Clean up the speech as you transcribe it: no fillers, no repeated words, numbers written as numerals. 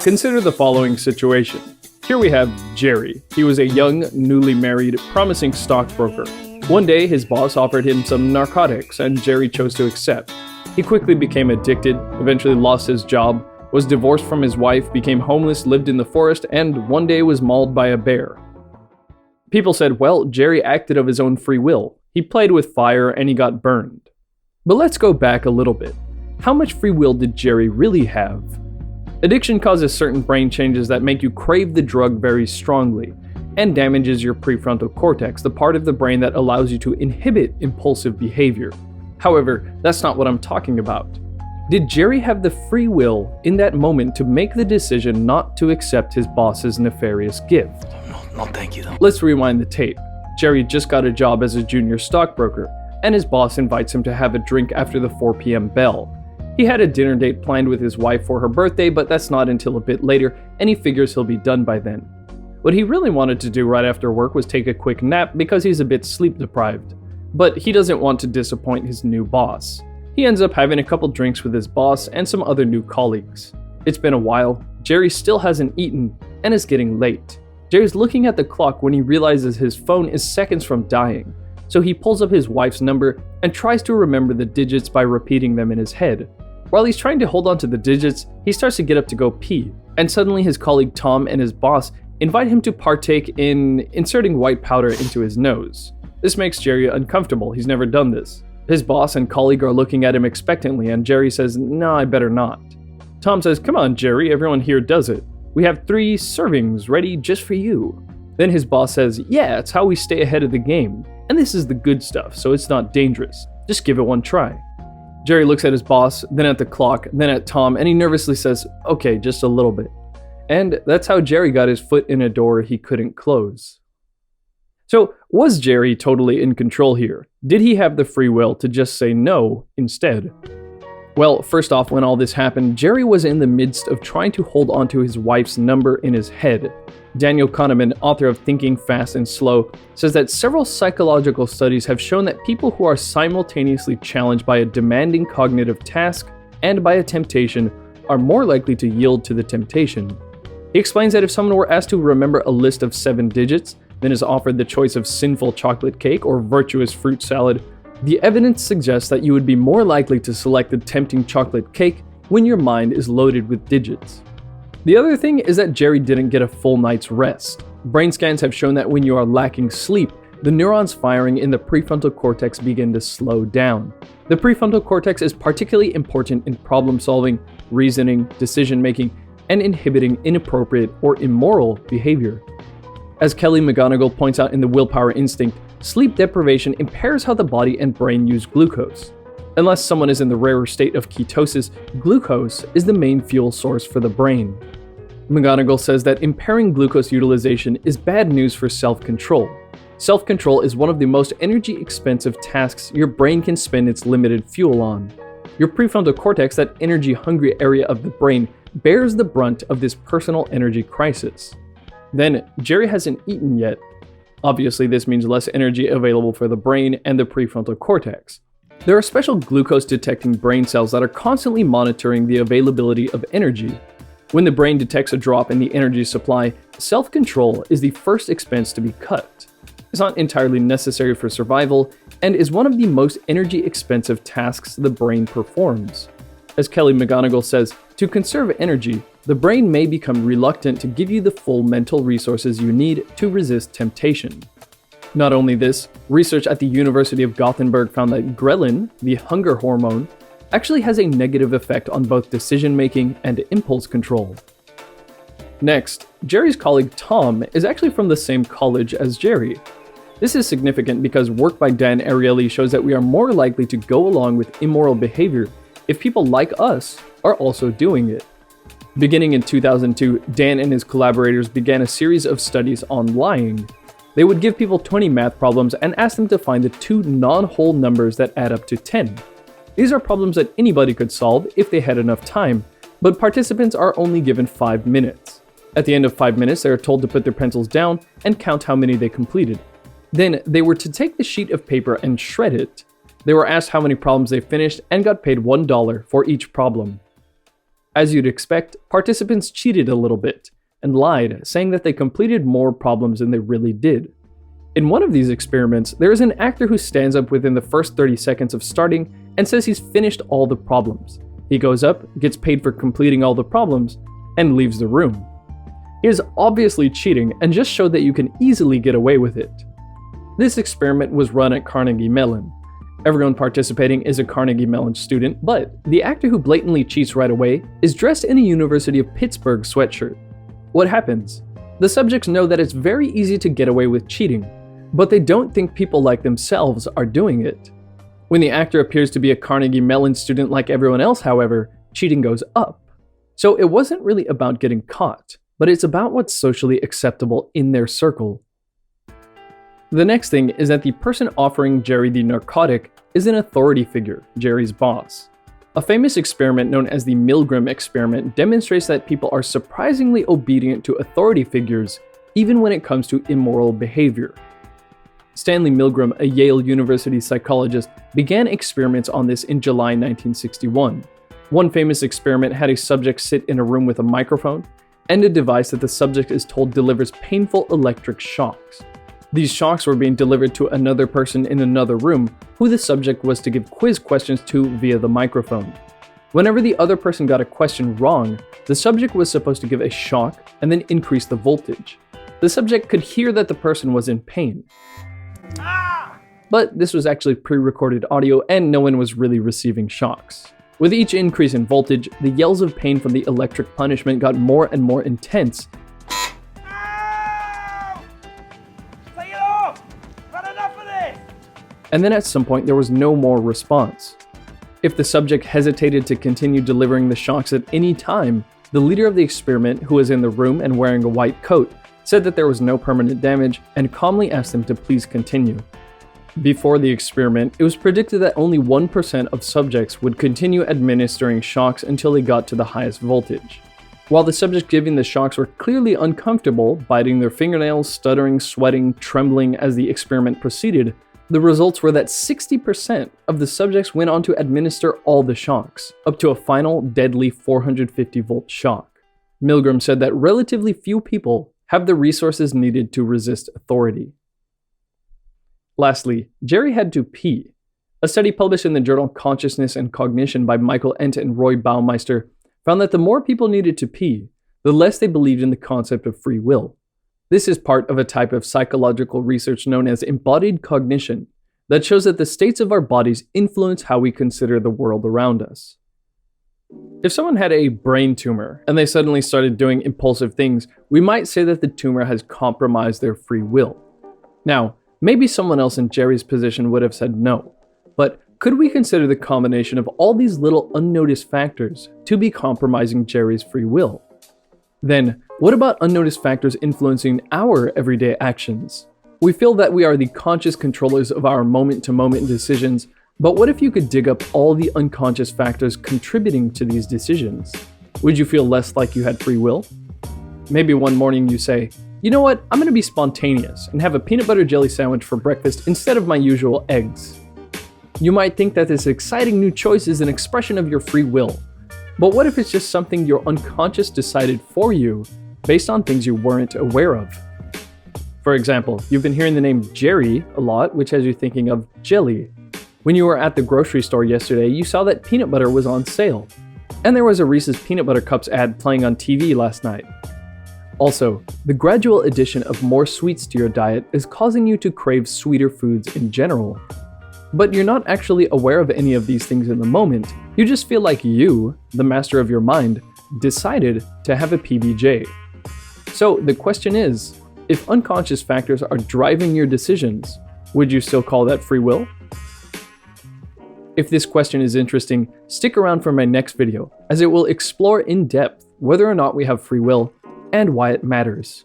Consider the following situation. Here we have Jerry. He was a young, newly married, promising stockbroker. One day, his boss offered him some narcotics, and Jerry chose to accept. He quickly became addicted, eventually lost his job, was divorced from his wife, became homeless, lived in the forest, and one day was mauled by a bear. People said, well, Jerry acted of his own free will. He played with fire and he got burned. But let's go back a little bit. How much free will did Jerry really have? Addiction causes certain brain changes that make you crave the drug very strongly, and damages your prefrontal cortex, the part of the brain that allows you to inhibit impulsive behavior. However, that's not what I'm talking about. Did Jerry have the free will in that moment to make the decision not to accept his boss's nefarious gift? No, thank you though. Let's rewind the tape. Jerry just got a job as a junior stockbroker, and his boss invites him to have a drink after the 4 p.m. bell. He had a dinner date planned with his wife for her birthday, but that's not until a bit later, and he figures he'll be done by then. What he really wanted to do right after work was take a quick nap because he's a bit sleep deprived. But he doesn't want to disappoint his new boss. He ends up having a couple drinks with his boss and some other new colleagues. It's been a while, Jerry still hasn't eaten, and is getting late. Jerry's looking at the clock when he realizes his phone is seconds from dying, so he pulls up his wife's number and tries to remember the digits by repeating them in his head. While he's trying to hold on to the digits, he starts to get up to go pee, and suddenly his colleague Tom and his boss invite him to partake in inserting white powder into his nose. This makes Jerry uncomfortable, he's never done this. His boss and colleague are looking at him expectantly, and Jerry says, "No, I better not." Tom says, "Come on, Jerry, everyone here does it. We have 3 servings ready just for you." Then his boss says, "Yeah, it's how we stay ahead of the game. And this is the good stuff, so it's not dangerous. Just give it one try." Jerry looks at his boss, then at the clock, then at Tom, and he nervously says, "Okay, just a little bit." And that's how Jerry got his foot in a door he couldn't close. So, was Jerry totally in control here? Did he have the free will to just say no instead? Well, first off, when all this happened, Jerry was in the midst of trying to hold onto his wife's number in his head. Daniel Kahneman, author of Thinking Fast and Slow, says that several psychological studies have shown that people who are simultaneously challenged by a demanding cognitive task and by a temptation are more likely to yield to the temptation. He explains that if someone were asked to remember a list of 7 digits, then is offered the choice of sinful chocolate cake or virtuous fruit salad, the evidence suggests that you would be more likely to select the tempting chocolate cake when your mind is loaded with digits. The other thing is that Jerry didn't get a full night's rest. Brain scans have shown that when you are lacking sleep, the neurons firing in the prefrontal cortex begin to slow down. The prefrontal cortex is particularly important in problem solving, reasoning, decision making, and inhibiting inappropriate or immoral behavior. As Kelly McGonigal points out in The Willpower Instinct, sleep deprivation impairs how the body and brain use glucose. Unless someone is in the rarer state of ketosis, glucose is the main fuel source for the brain. McGonigal says that impairing glucose utilization is bad news for self-control. Self-control is one of the most energy-expensive tasks your brain can spend its limited fuel on. Your prefrontal cortex, that energy-hungry area of the brain, bears the brunt of this personal energy crisis. Then, Jerry hasn't eaten yet. Obviously, this means less energy available for the brain and the prefrontal cortex. There are special glucose-detecting brain cells that are constantly monitoring the availability of energy. When the brain detects a drop in the energy supply, self-control is the first expense to be cut. It's not entirely necessary for survival, and is one of the most energy-expensive tasks the brain performs. As Kelly McGonigal says, to conserve energy, the brain may become reluctant to give you the full mental resources you need to resist temptation. Not only this, research at the University of Gothenburg found that ghrelin, the hunger hormone, actually has a negative effect on both decision-making and impulse control. Next, Jerry's colleague Tom is actually from the same college as Jerry. This is significant because work by Dan Ariely shows that we are more likely to go along with immoral behavior if people like us are also doing it. Beginning in 2002, Dan and his collaborators began a series of studies on lying. They would give people 20 math problems and ask them to find the 2 non-whole numbers that add up to 10. These are problems that anybody could solve if they had enough time, but participants are only given 5 minutes. At the end of 5 minutes, they are told to put their pencils down and count how many they completed. Then, they were to take the sheet of paper and shred it. They were asked how many problems they finished and got paid $1 for each problem. As you'd expect, participants cheated a little bit and lied, saying that they completed more problems than they really did. In one of these experiments, there is an actor who stands up within the first 30 seconds of starting and says he's finished all the problems. He goes up, gets paid for completing all the problems, and leaves the room. He is obviously cheating and just showed that you can easily get away with it. This experiment was run at Carnegie Mellon. Everyone participating is a Carnegie Mellon student, but the actor who blatantly cheats right away is dressed in a University of Pittsburgh sweatshirt. What happens? The subjects know that it's very easy to get away with cheating, but they don't think people like themselves are doing it. When the actor appears to be a Carnegie Mellon student like everyone else, however, cheating goes up. So it wasn't really about getting caught, but it's about what's socially acceptable in their circle. The next thing is that the person offering Jerry the narcotic is an authority figure, Jerry's boss. A famous experiment known as the Milgram experiment demonstrates that people are surprisingly obedient to authority figures, even when it comes to immoral behavior. Stanley Milgram, a Yale University psychologist, began experiments on this in July 1961. One famous experiment had a subject sit in a room with a microphone and a device that the subject is told delivers painful electric shocks. These shocks were being delivered to another person in another room, who the subject was to give quiz questions to via the microphone. Whenever the other person got a question wrong, the subject was supposed to give a shock and then increase the voltage. The subject could hear that the person was in pain. But this was actually pre-recorded audio and no one was really receiving shocks. With each increase in voltage, the yells of pain from the electric punishment got more and more intense. And then at some point there was no more response. If the subject hesitated to continue delivering the shocks at any time, the leader of the experiment, who was in the room and wearing a white coat, said that there was no permanent damage and calmly asked him to please continue. Before the experiment, it was predicted that only 1% of subjects would continue administering shocks until they got to the highest voltage. While the subjects giving the shocks were clearly uncomfortable, biting their fingernails, stuttering, sweating, trembling as the experiment proceeded, the results were that 60% of the subjects went on to administer all the shocks, up to a final deadly 450-volt shock. Milgram said that relatively few people have the resources needed to resist authority. Lastly, Jerry had to pee. A study published in the journal Consciousness and Cognition by Michael Ent and Roy Baumeister found that the more people needed to pee, the less they believed in the concept of free will. This is part of a type of psychological research known as embodied cognition that shows that the states of our bodies influence how we consider the world around us. If someone had a brain tumor and they suddenly started doing impulsive things, we might say that the tumor has compromised their free will. Now, maybe someone else in Jerry's position would have said no, but could we consider the combination of all these little unnoticed factors to be compromising Jerry's free will? Then, what about unnoticed factors influencing our everyday actions? We feel that we are the conscious controllers of our moment-to-moment decisions, but what if you could dig up all the unconscious factors contributing to these decisions? Would you feel less like you had free will? Maybe one morning you say, you know what, I'm going to be spontaneous and have a peanut butter jelly sandwich for breakfast instead of my usual eggs. You might think that this exciting new choice is an expression of your free will. But what if it's just something your unconscious decided for you based on things you weren't aware of? For example, you've been hearing the name Jerry a lot, which has you thinking of jelly. When you were at the grocery store yesterday, you saw that peanut butter was on sale. And there was a Reese's Peanut Butter Cups ad playing on TV last night. Also, the gradual addition of more sweets to your diet is causing you to crave sweeter foods in general. But you're not actually aware of any of these things in the moment. You just feel like you, the master of your mind, decided to have a PBJ. So the question is, if unconscious factors are driving your decisions, would you still call that free will? If this question is interesting, stick around for my next video, as it will explore in depth whether or not we have free will and why it matters.